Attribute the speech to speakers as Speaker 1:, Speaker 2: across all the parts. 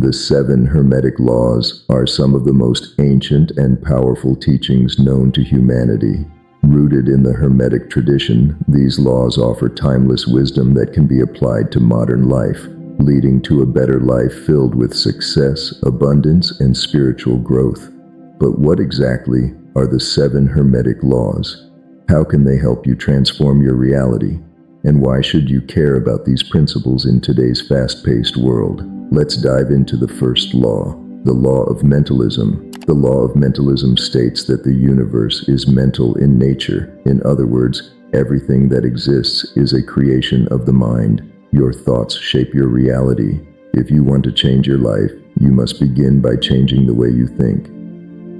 Speaker 1: The 7 Hermetic Laws are some of the most ancient and powerful teachings known to humanity. Rooted in the Hermetic tradition, these laws offer timeless wisdom that can be applied to modern life, leading to a better life filled with success, abundance, and spiritual growth. But what exactly are the 7 Hermetic Laws? How can they help you transform your reality? And why should you care about these principles in today's fast-paced world? Let's dive into the first law, the law of mentalism. The law of mentalism states that the universe is mental in nature. In other words, everything that exists is a creation of the mind. Your thoughts shape your reality. If you want to change your life, you must begin by changing the way you think.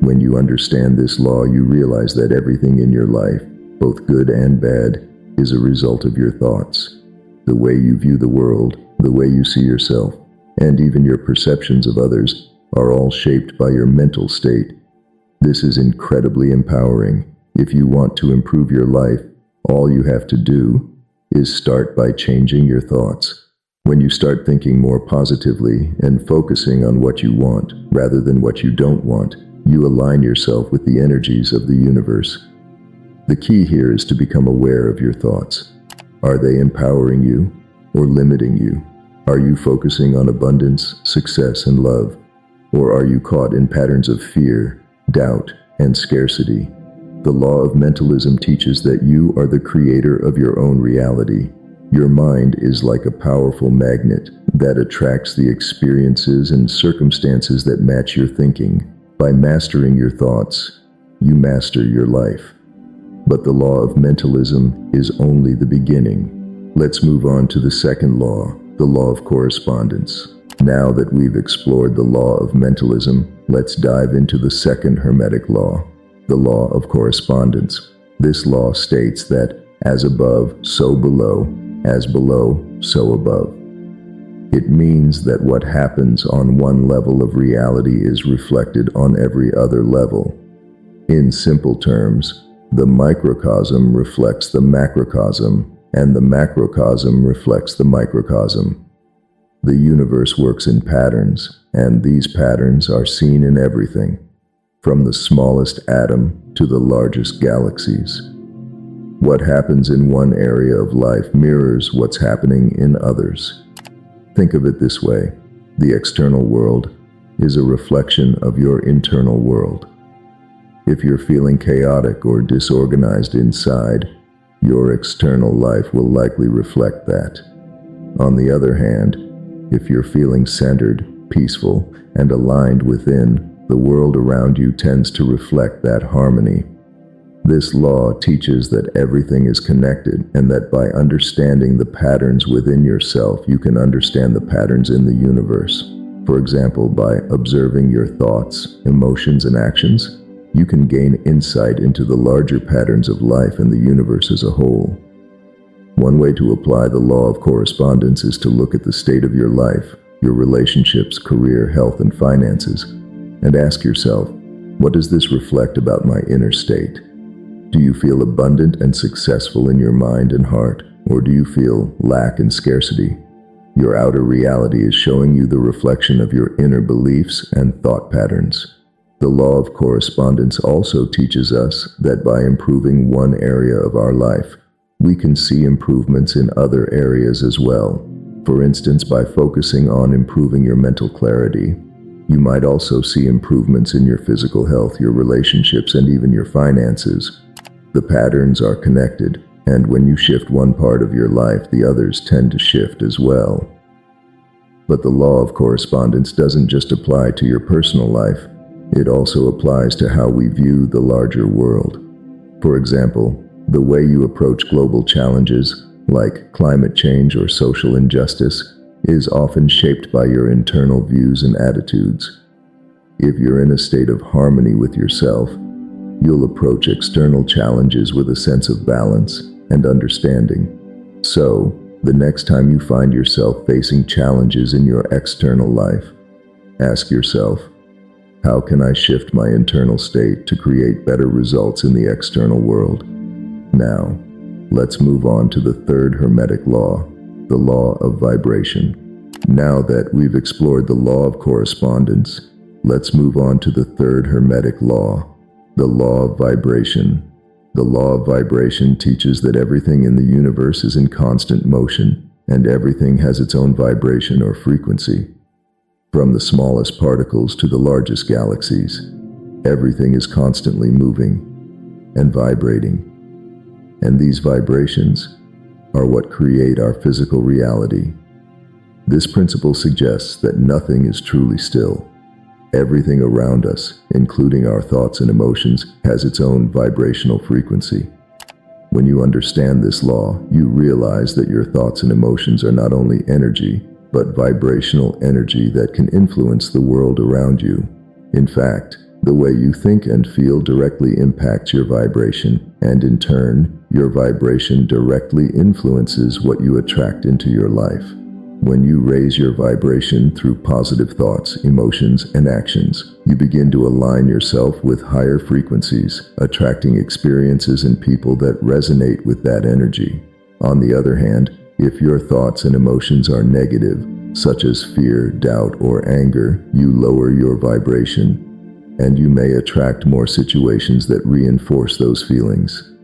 Speaker 1: When you understand this law, you realize that everything in your life, both good and bad, is a result of your thoughts. The way you view the world, the way you see yourself, and even your perceptions of others are all shaped by your mental state. This is incredibly empowering. If you want to improve your life, all you have to do is start by changing your thoughts. When you start thinking more positively and focusing on what you want rather than what you don't want, you align yourself with the energies of the universe. The key here is to become aware of your thoughts. Are they empowering you or limiting you? Are you focusing on abundance, success, and love? Or are you caught in patterns of fear, doubt, and scarcity? The law of mentalism teaches that you are the creator of your own reality. Your mind is like a powerful magnet that attracts the experiences and circumstances that match your thinking. By mastering your thoughts, you master your life. But the law of mentalism is only the beginning. Let's move on to the second law, the law of correspondence. Now that we've explored the law of mentalism, let's dive into the second Hermetic law, the law of correspondence. This law states that as above, so below, as below, so above. It means that what happens on one level of reality is reflected on every other level. In simple terms, the microcosm reflects the macrocosm, and the macrocosm reflects the microcosm. The universe works in patterns, and these patterns are seen in everything, from the smallest atom to the largest galaxies. What happens in one area of life mirrors what's happening in others. Think of it this way: the external world is a reflection of your internal world. If you're feeling chaotic or disorganized inside, your external life will likely reflect that. On the other hand, if you're feeling centered, peaceful, and aligned within, the world around you tends to reflect that harmony. This law teaches that everything is connected and that by understanding the patterns within yourself, you can understand the patterns in the universe. For example, by observing your thoughts, emotions, and actions, you can gain insight into the larger patterns of life and the universe as a whole. One way to apply the law of correspondence is to look at the state of your life, your relationships, career, health, and finances, and ask yourself, what does this reflect about my inner state? Do you feel abundant and successful in your mind and heart, or do you feel lack and scarcity? Your outer reality is showing you the reflection of your inner beliefs and thought patterns. The law of correspondence also teaches us that by improving one area of our life, we can see improvements in other areas as well. For instance, by focusing on improving your mental clarity, you might also see improvements in your physical health, your relationships, and even your finances. The patterns are connected, and when you shift one part of your life, the others tend to shift as well. But the law of correspondence doesn't just apply to your personal life. It also applies to how we view the larger world. For example, the way you approach global challenges, like climate change or social injustice, is often shaped by your internal views and attitudes. If you're in a state of harmony with yourself, you'll approach external challenges with a sense of balance and understanding. So, the next time you find yourself facing challenges in your external life, ask yourself, how can I shift my internal state to create better results in the external world? Now, let's move on to the third Hermetic law, the law of vibration. Now that we've explored the law of correspondence, let's move on to the third Hermetic law, the law of vibration. The law of vibration teaches that everything in the universe is in constant motion, and everything has its own vibration or frequency. From the smallest particles to the largest galaxies, everything is constantly moving and vibrating. And these vibrations are what create our physical reality. This principle suggests that nothing is truly still. Everything around us, including our thoughts and emotions, has its own vibrational frequency. When you understand this law, you realize that your thoughts and emotions are not only energy, but vibrational energy that can influence the world around you. In fact, the way you think and feel directly impacts your vibration, and in turn, your vibration directly influences what you attract into your life. When you raise your vibration through positive thoughts, emotions, and actions, you begin to align yourself with higher frequencies, attracting experiences and people that resonate with that energy. On the other hand, if your thoughts and emotions are negative, such as fear, doubt, or anger, you lower your vibration, and you may attract more situations that reinforce those feelings.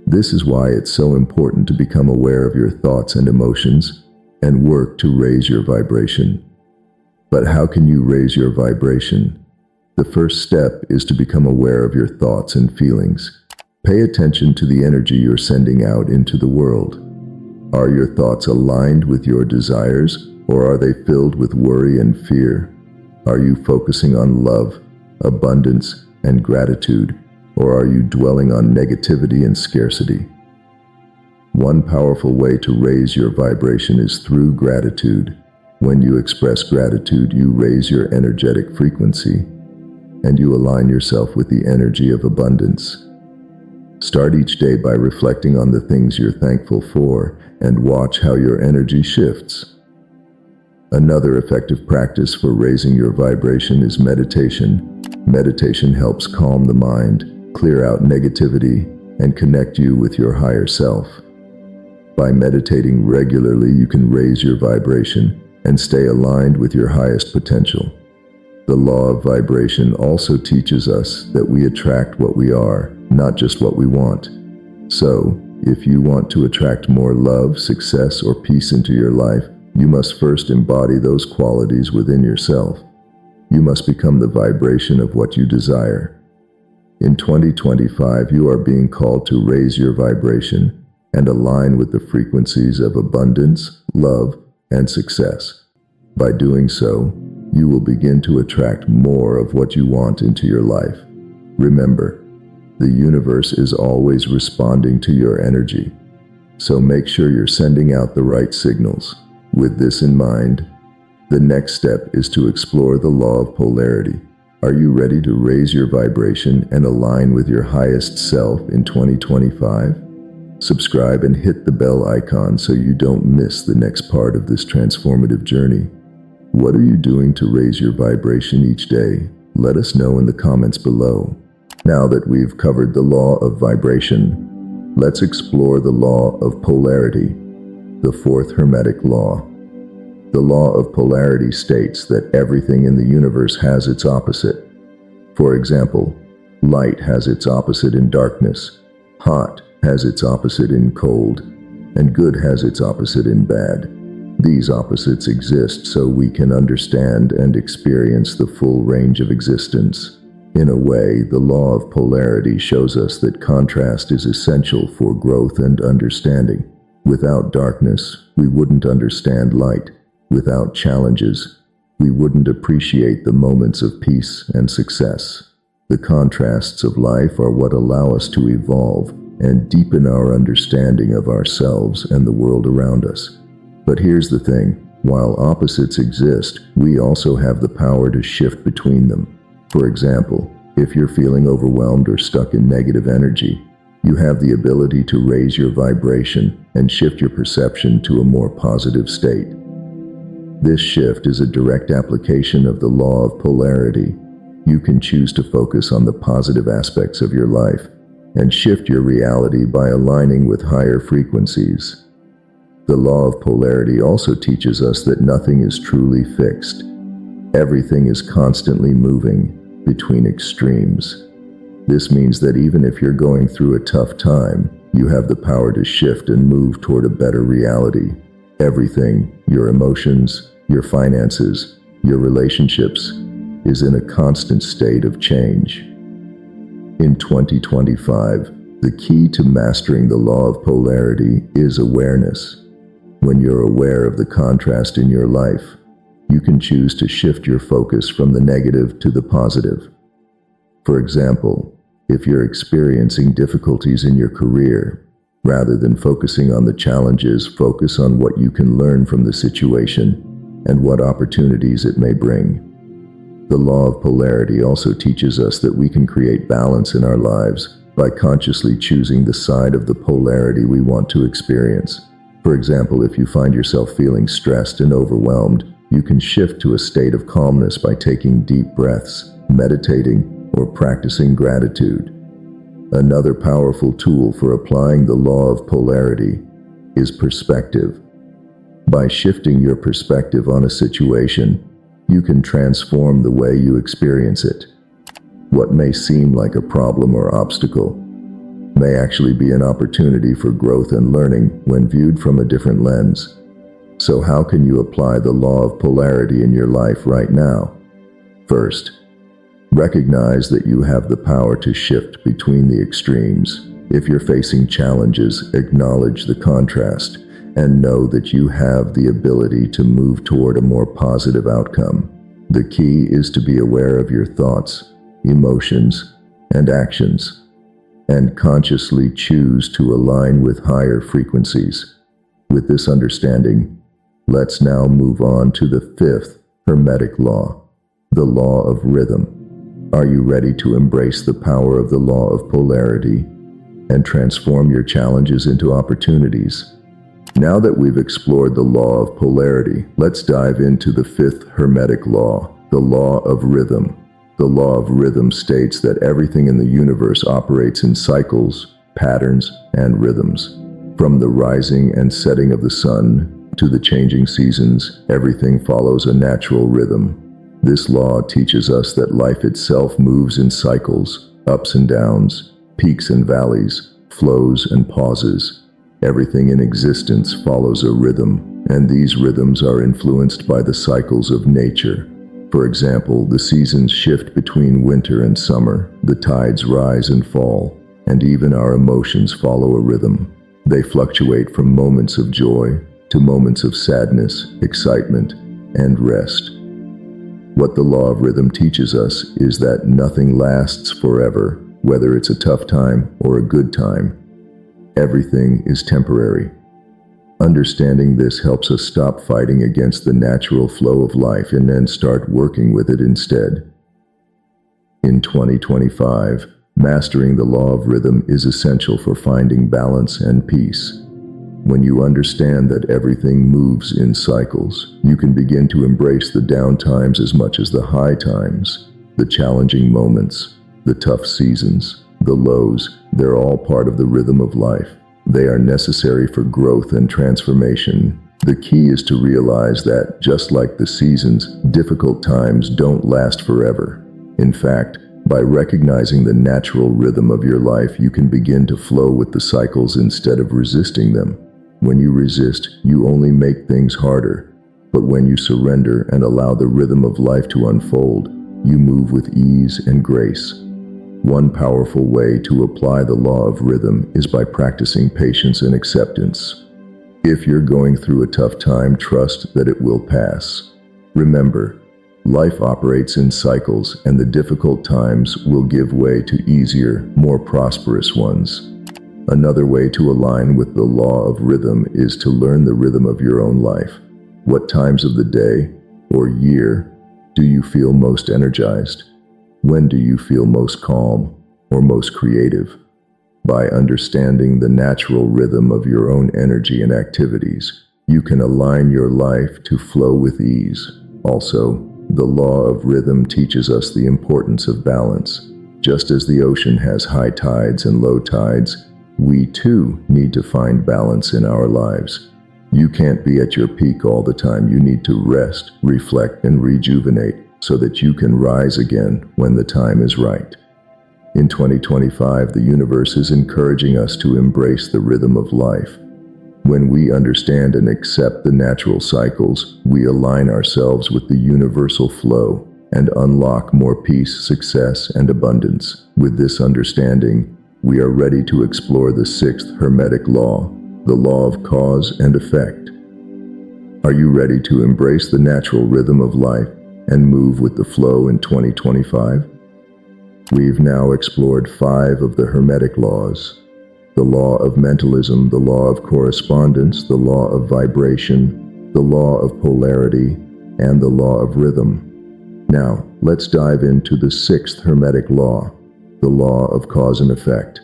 Speaker 1: This is why it's so important to become aware of your thoughts and emotions and work to raise your vibration. But how can you raise your vibration? The first step is to become aware of your thoughts and feelings. Pay attention to the energy you're sending out into the world. Are your thoughts aligned with your desires, or are they filled with worry and fear? Are you focusing on love, abundance, and gratitude, or are you dwelling on negativity and scarcity? One powerful way to raise your vibration is through gratitude. When you express gratitude, you raise your energetic frequency, and you align yourself with the energy of abundance. Start each day by reflecting on the things you're thankful for, and watch how your energy shifts. Another effective practice for raising your vibration is meditation. Meditation helps calm the mind, clear out negativity, and connect you with your higher self. By meditating regularly, you can raise your vibration and stay aligned with your highest potential. The law of vibration also teaches us that we attract what we are, not just what we want. So, if you want to attract more love, success, or peace into your life, you must first embody those qualities within yourself. You must become the vibration of what you desire. In 2025, you are being called to raise your vibration and align with the frequencies of abundance, love, and success. By doing so, you will begin to attract more of what you want into your life. Remember, the universe is always responding to your energy, so make sure you're sending out the right signals. With this in mind, the next step is to explore the law of polarity. Are you ready to raise your vibration and align with your highest self in 2025? Subscribe and hit the bell icon so you don't miss the next part of this transformative journey. What are you doing to raise your vibration each day? Let us know in the comments below. Now that we've covered the law of vibration, let's explore the law of polarity, the fourth Hermetic law. The law of polarity states that everything in the universe has its opposite. For example, light has its opposite in darkness, hot has its opposite in cold, and good has its opposite in bad. These opposites exist so we can understand and experience the full range of existence. In a way, the law of polarity shows us that contrast is essential for growth and understanding. Without darkness, we wouldn't understand light. Without challenges, we wouldn't appreciate the moments of peace and success. The contrasts of life are what allow us to evolve and deepen our understanding of ourselves and the world around us. But here's the thing, while opposites exist, we also have the power to shift between them. For example, if you're feeling overwhelmed or stuck in negative energy, you have the ability to raise your vibration and shift your perception to a more positive state. This shift is a direct application of the law of polarity. You can choose to focus on the positive aspects of your life and shift your reality by aligning with higher frequencies. The law of polarity also teaches us that nothing is truly fixed. Everything is constantly moving between extremes. This means that even if you're going through a tough time, you have the power to shift and move toward a better reality. Everything, your emotions, your finances, your relationships, is in a constant state of change. In 2025, the key to mastering the law of polarity is awareness. When you're aware of the contrast in your life, you can choose to shift your focus from the negative to the positive. For example, if you're experiencing difficulties in your career, rather than focusing on the challenges, focus on what you can learn from the situation and what opportunities it may bring. The law of polarity also teaches us that we can create balance in our lives by consciously choosing the side of the polarity we want to experience. For example, if you find yourself feeling stressed and overwhelmed, you can shift to a state of calmness by taking deep breaths, meditating, or practicing gratitude. Another powerful tool for applying the law of polarity is perspective. By shifting your perspective on a situation, you can transform the way you experience it. What may seem like a problem or obstacle may actually be an opportunity for growth and learning when viewed from a different lens. So how can you apply the law of polarity in your life right now? First, recognize that you have the power to shift between the extremes. If you're facing challenges, acknowledge the contrast and know that you have the ability to move toward a more positive outcome. The key is to be aware of your thoughts, emotions, and actions, and consciously choose to align with higher frequencies. With this understanding, let's now move on to the fifth Hermetic law, the law of rhythm. Are you ready to embrace the power of the law of polarity and transform your challenges into opportunities? Now that we've explored the law of polarity, let's dive into the fifth Hermetic law, the law of rhythm. The law of rhythm states that everything in the universe operates in cycles, patterns, and rhythms. From the rising and setting of the sun to the changing seasons, everything follows a natural rhythm. This law teaches us that life itself moves in cycles, ups and downs, peaks and valleys, flows and pauses. Everything in existence follows a rhythm, and these rhythms are influenced by the cycles of nature. For example, the seasons shift between winter and summer, the tides rise and fall, and even our emotions follow a rhythm. They fluctuate from moments of joy to moments of sadness, excitement, and rest. What the law of rhythm teaches us is that nothing lasts forever, whether it's a tough time or a good time. Everything is temporary. Understanding this helps us stop fighting against the natural flow of life and then start working with it instead. In 2025, mastering the law of rhythm is essential for finding balance and peace. When you understand that everything moves in cycles, you can begin to embrace the down times as much as the high times, the challenging moments, the tough seasons, the lows. They're all part of the rhythm of life. They are necessary for growth and transformation. The key is to realize that, just like the seasons, difficult times don't last forever. In fact, by recognizing the natural rhythm of your life, you can begin to flow with the cycles instead of resisting them. When you resist, you only make things harder. But when you surrender and allow the rhythm of life to unfold, you move with ease and grace. One powerful way to apply the law of rhythm is by practicing patience and acceptance. If you're going through a tough time, trust that it will pass. Remember, life operates in cycles, and the difficult times will give way to easier, more prosperous ones. Another way to align with the law of rhythm is to learn the rhythm of your own life. What times of the day or year do you feel most energized? When do you feel most calm or most creative? By understanding the natural rhythm of your own energy and activities, you can align your life to flow with ease. Also, the law of rhythm teaches us the importance of balance. Just as the ocean has high tides and low tides, we too need to find balance in our lives. You can't be at your peak all the time. You need to rest, reflect, and rejuvenate so that you can rise again when the time is right. In 2025, the universe is encouraging us to embrace the rhythm of life. When we understand and accept the natural cycles, we align ourselves with the universal flow and unlock more peace, success, and abundance. With this understanding, we are ready to explore the sixth Hermetic law, the law of cause and effect. Are you ready to embrace the natural rhythm of life and move with the flow in 2025? We've now explored 5 of the Hermetic laws: the law of mentalism, the law of correspondence, the law of vibration, the law of polarity, and the law of rhythm. Now, let's dive into the 6th Hermetic law, the law of cause and effect.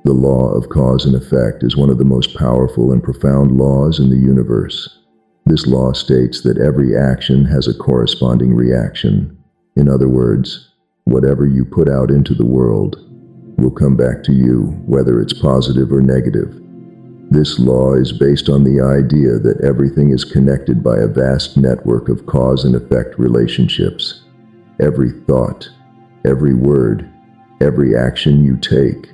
Speaker 1: The law of cause and effect is one of the most powerful and profound laws in the universe. This law states that every action has a corresponding reaction. In other words, whatever you put out into the world will come back to you, whether it's positive or negative. This law is based on the idea that everything is connected by a vast network of cause and effect relationships. Every thought, every word, every action you take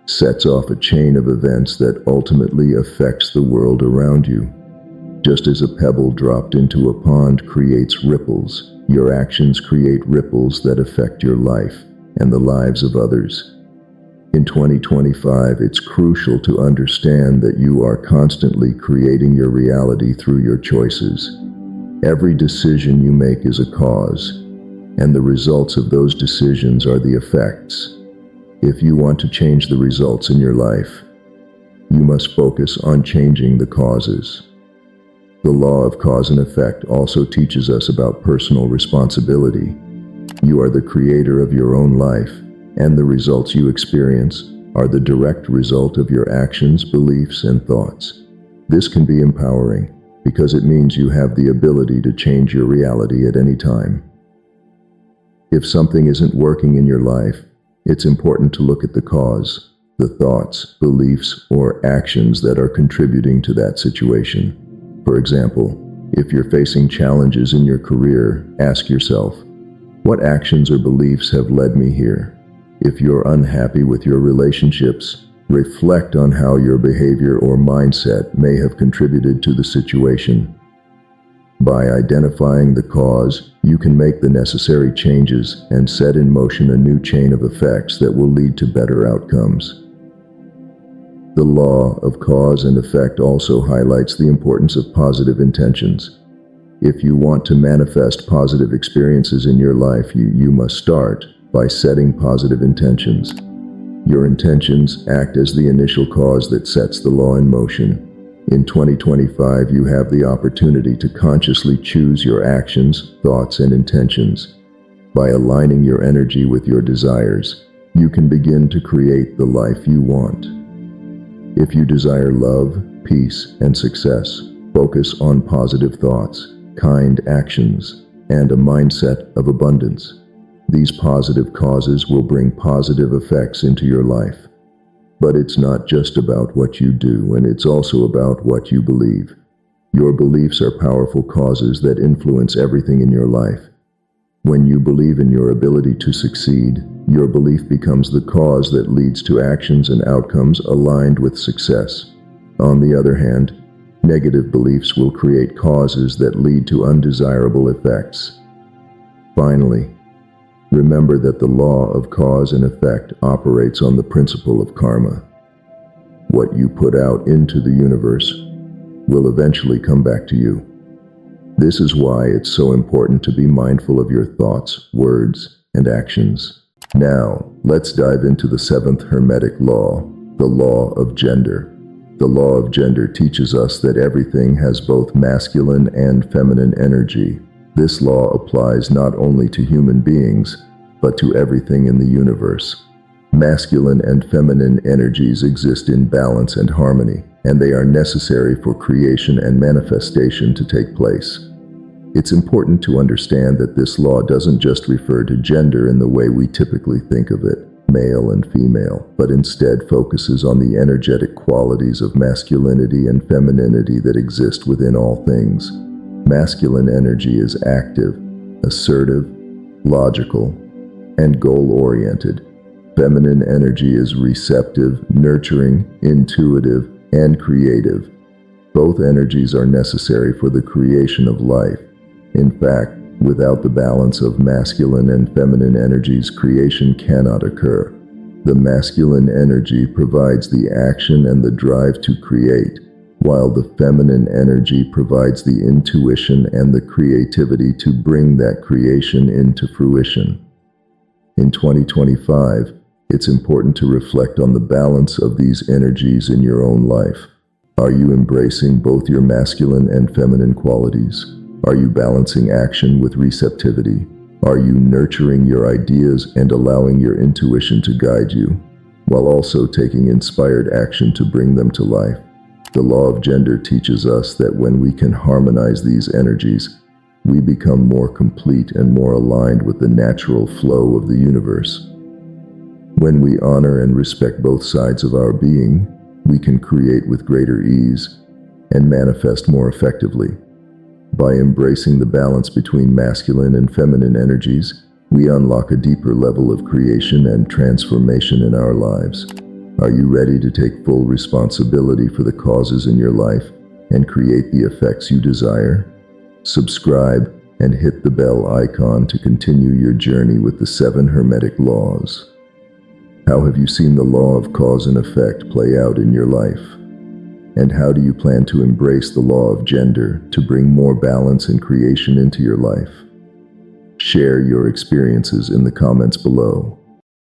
Speaker 1: sets off a chain of events that ultimately affects the world around you. Just as a pebble dropped into a pond creates ripples, your actions create ripples that affect your life and the lives of others. In 2025, it's crucial to understand that you are constantly creating your reality through your choices. Every decision you make is a cause, and the results of those decisions are the effects. If you want to change the results in your life, you must focus on changing the causes. The law of cause and effect also teaches us about personal responsibility. You are the creator of your own life, and the results you experience are the direct result of your actions, beliefs, and thoughts. This can be empowering because it means you have the ability to change your reality at any time. If something isn't working in your life, it's important to look at the cause, the thoughts, beliefs, or actions that are contributing to that situation. For example, if you're facing challenges in your career, ask yourself, what actions or beliefs have led me here? If you're unhappy with your relationships, reflect on how your behavior or mindset may have contributed to the situation. By identifying the cause, you can make the necessary changes and set in motion a new chain of effects that will lead to better outcomes. The law of cause and effect also highlights the importance of positive intentions. If you want to manifest positive experiences in your life, you must start by setting positive intentions. Your intentions act as the initial cause that sets the law in motion. In 2025, you have the opportunity to consciously choose your actions, thoughts, and intentions. By aligning your energy with your desires, you can begin to create the life you want. If you desire love, peace, and success, focus on positive thoughts, kind actions, and a mindset of abundance. These positive causes will bring positive effects into your life. But it's not just about what you do, and it's also about what you believe. Your beliefs are powerful causes that influence everything in your life. When you believe in your ability to succeed, your belief becomes the cause that leads to actions and outcomes aligned with success. On the other hand, negative beliefs will create causes that lead to undesirable effects. Finally, remember that the law of cause and effect operates on the principle of karma. What you put out into the universe will eventually come back to you. This is why it's so important to be mindful of your thoughts, words, and actions. Now, let's dive into the 7th Hermetic law, the law of gender. The law of gender teaches us that everything has both masculine and feminine energy. This law applies not only to human beings, but to everything in the universe. Masculine and feminine energies exist in balance and harmony, and they are necessary for creation and manifestation to take place. It's important to understand that this law doesn't just refer to gender in the way we typically think of it. male and female, but instead focuses on the energetic qualities of masculinity and femininity that exist within all things. Masculine energy is active, assertive, logical, and goal-oriented. Feminine energy is receptive, nurturing, intuitive, and creative. Both energies are necessary for the creation of life. In fact, without the balance of masculine and feminine energies, creation cannot occur. The masculine energy provides the action and the drive to create, while the feminine energy provides the intuition and the creativity to bring that creation into fruition. In 2025, it's important to reflect on the balance of these energies in your own life. Are you embracing both your masculine and feminine qualities? Are you balancing action with receptivity? Are you nurturing your ideas and allowing your intuition to guide you, while also taking inspired action to bring them to life? The law of gender teaches us that when we can harmonize these energies, we become more complete and more aligned with the natural flow of the universe. When we honor and respect both sides of our being, we can create with greater ease and manifest more effectively. By embracing the balance between masculine and feminine energies, we unlock a deeper level of creation and transformation in our lives. Are you ready to take full responsibility for the causes in your life and create the effects you desire? Subscribe and hit the bell icon to continue your journey with the 7 Hermetic laws. How have you seen the law of cause and effect play out in your life? And how do you plan to embrace the law of gender to bring more balance and creation into your life? Share your experiences in the comments below.